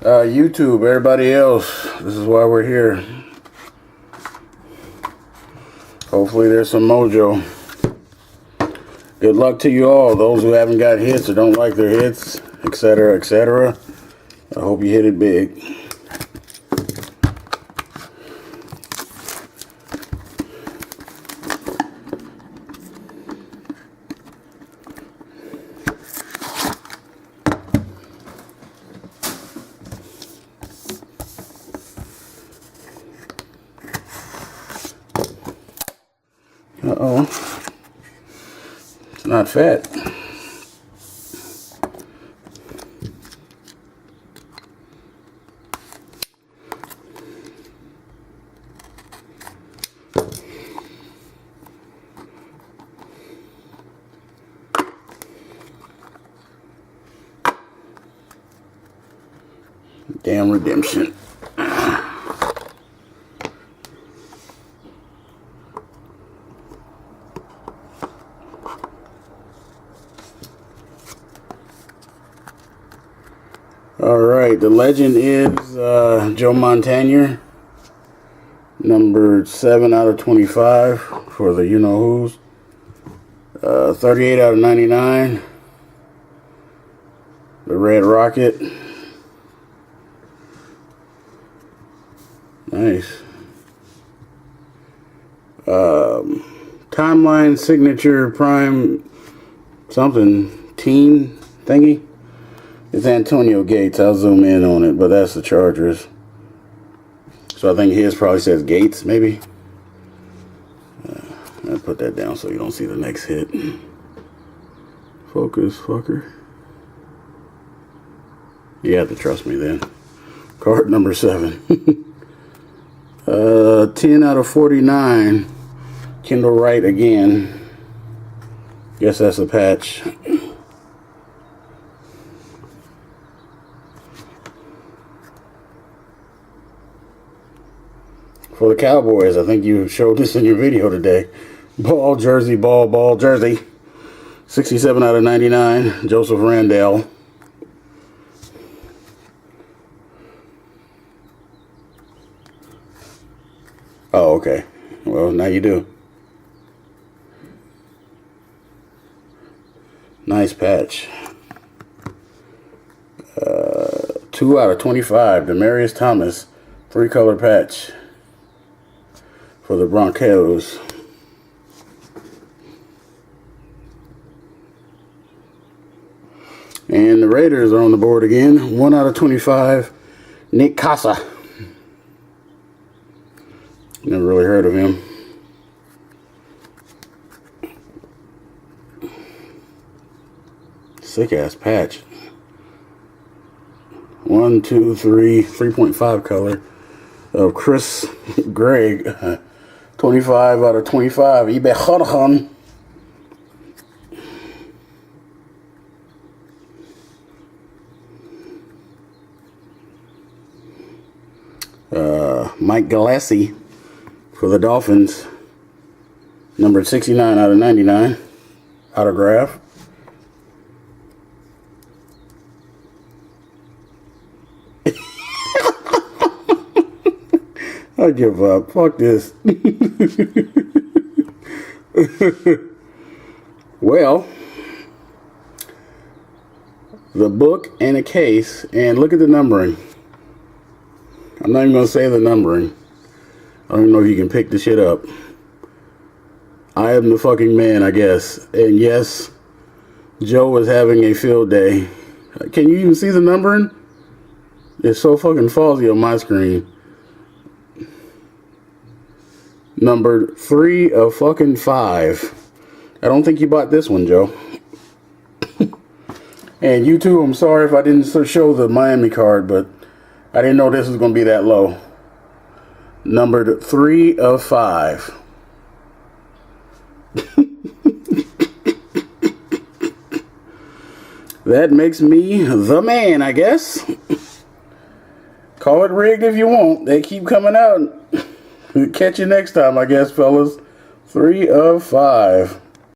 YouTube, everybody else, this is why we're here. Hopefully there's some mojo. Good luck to you all, those who haven't got hits or don't like their hits, etc., etc. I hope you hit it big. Uh-oh. It's not fat. Damn redemption. Alright, the legend is Joe Montana, number 7 out of 25 for the you-know-who's. 38 out of 99. The Red Rocket. Nice. Timeline signature prime something teen thingy. It's Antonio Gates. I'll zoom in on it, but that's the Chargers. So I think his probably says Gates, maybe. I'll put that down so you don't see the next hit. Focus, fucker. You have to trust me then. Card number 7. 10 out of 49. Kendall Wright again. Guess that's a patch. For the Cowboys, I think you showed this in your video today. Ball jersey, ball jersey. 67 out of 99. Joseph Randall. Oh, okay. Well, now you do. Nice patch. 2 out of 25. Demaryius Thomas. 3-color patch. For the Broncos. And the Raiders are on the board again. 1 out of 25. Nick Casa. Never really heard of him. Sick ass patch. 1, 2, 3, 3.5 color of Chris Gregg. 25 out of 25. eBay Khanhan. Mike Galassi for the Dolphins. Number 69 out of 99. Autograph. I give up. Fuck this. Well, the book and a case, and look at the numbering. I'm not even going to say the numbering. I don't even know if you can pick the shit up. I am the fucking man, I guess. And yes, Joe is having a field day. Can you even see the numbering? It's so fucking fuzzy on my screen. Number 3 of fucking 5. I don't think you bought this one, Joe. And you too, I'm sorry if I didn't show the Miami card, but I didn't know this was going to be that low. Numbered 3 of 5. That makes me the man, I guess. Call it rigged if you want. They keep coming out. Catch you next time, I guess, fellas. 3 of 5.